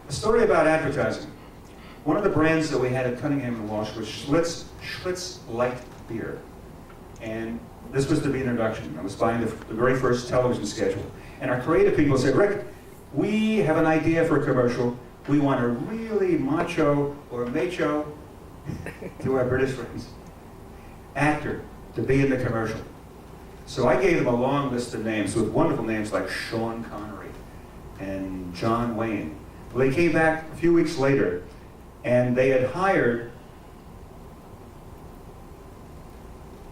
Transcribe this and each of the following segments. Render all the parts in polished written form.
A story about advertising. One of the brands that we had at Cunningham and Walsh was Schlitz Light Beer. And this was to be an introduction. I was buying the very first television schedule. And our creative people said, Rick, we have an idea for a commercial. We want a really macho or macho, to our British friends, actor to be in the commercial. So I gave them a long list of names with wonderful names like Sean Connery and John Wayne. Well, they came back a few weeks later and they had hired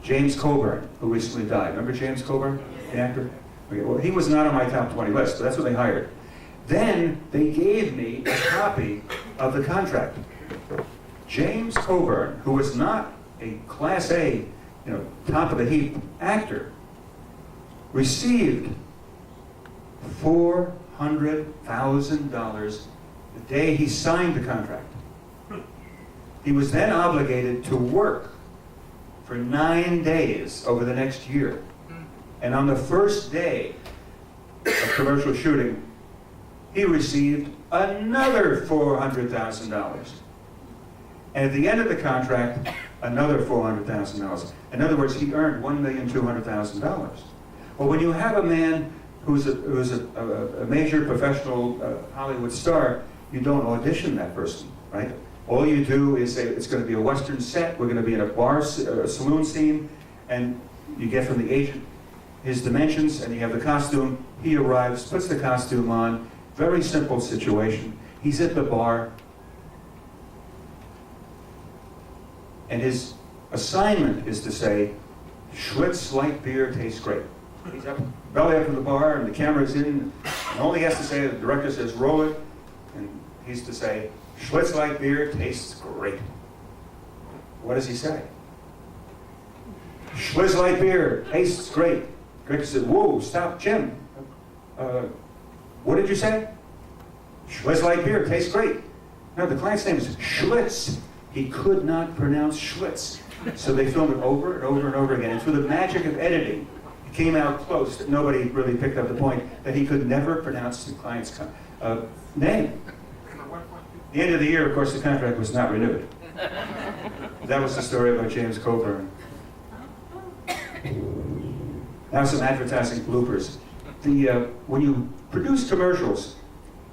James Coburn, who recently died. Remember James Coburn, the actor? Okay, well, he was not on my top 20 list, but that's what they hired. Then they gave me a copy of the contract. James Coburn, who was not a Class A, top of the heap actor, received $400,000 the day he signed the contract. He was then obligated to work for 9 days over the next year. And on the first day of commercial shooting, he received another $400,000. And at the end of the contract, another $400,000. In other words, he earned $1,200,000. Well, when you have a man who's a major professional Hollywood star, you don't audition that person, right? All you do is say, it's going to be a Western set, we're going to be in a bar, saloon scene, and you get from the agent his dimensions, and you have the costume. He arrives, puts the costume on. Very simple situation. He's at the bar, and his assignment is to say, Schlitz Light Beer tastes great. He's up, belly up in the bar, and the camera's in, and all he has to say, the director says, roll it, and he's to say, Schlitz Light Beer tastes great. What does he say? Schlitz Light Beer tastes great. Director said, whoa, stop, Jim. What did you say? Schlitz Light Beer tastes great. No, the client's name is Schlitz. He could not pronounce Schlitz. So they filmed it over and over and over again. And through the magic of editing, it came out close that nobody really picked up the point that he could never pronounce the client's name. At the end of the year, of course, the contract was not renewed. That was the story about James Coburn. Now some advertising bloopers. When you produce commercials,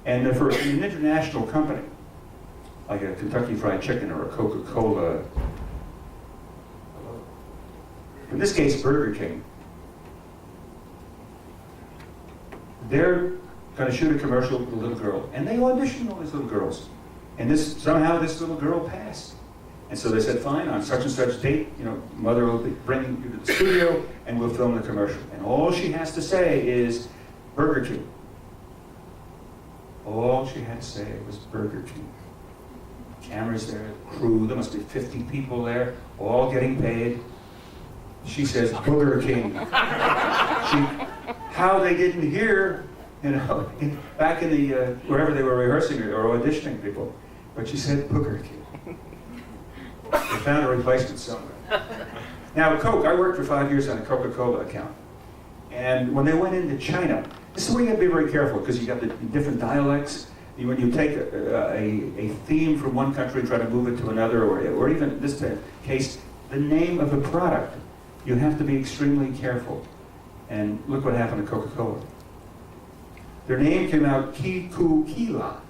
and they're for an international company, like a Kentucky Fried Chicken or a Coca-Cola, in this case Burger King, they're going to shoot a commercial with a little girl, and they audition all these little girls. And somehow this little girl passed. And so they said, fine, on such and such date, mother will be bringing you to the studio and we'll film the commercial. And all she has to say is Burger King. All she had to say was Burger King. Cameras there, crew, there must be 50 people there, all getting paid. She says, Burger King. How they didn't hear, back in the, wherever they were rehearsing or auditioning people. But she said Burger King. They found a replacement somewhere. Now, Coke, I worked for 5 years on a Coca-Cola account. And when they went into China, this is where you have to be very careful, because you got the different dialects. When you take a theme from one country and try to move it to another, or even in this case, the name of the product, you have to be extremely careful. And look what happened to Coca-Cola. Their name came out Ki-Ku-Kila,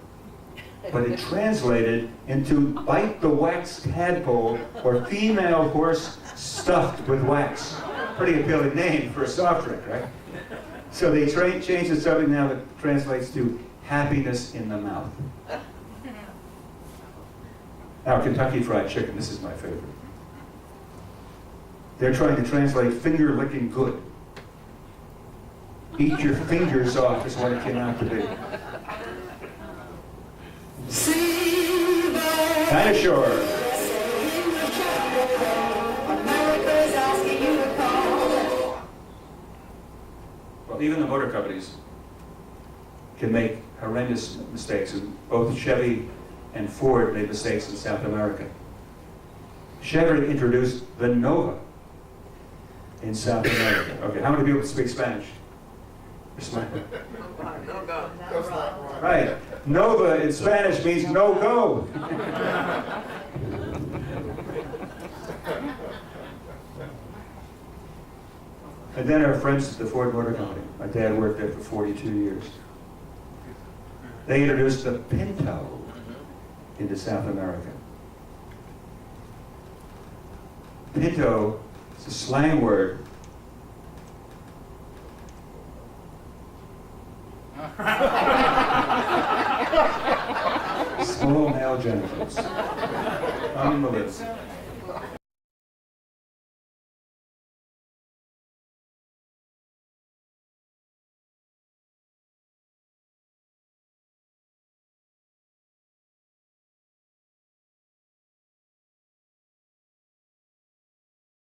but it translated into Bite the Wax Tadpole, or Female Horse Stuffed with Wax. Pretty appealing name for a soft drink, right? So they changed it to something now that translates to Happiness in the Mouth. Now, Kentucky Fried Chicken, this is my favorite. They're trying to translate finger licking good. Eat your fingers off is what it came out to be. Kind of sure. Well, even the motor companies can make horrendous mistakes, and both Chevy and Ford made mistakes in South America. Chevy introduced the Nova in South America. Okay, how many people speak Spanish? You're smiling. Right. Nova in Spanish means no go. And then our friends at the Ford Motor Company. My dad worked there for 42 years. They introduced the Pinto into South America. Pinto is a slang word. Small male genitals. Unbelievable.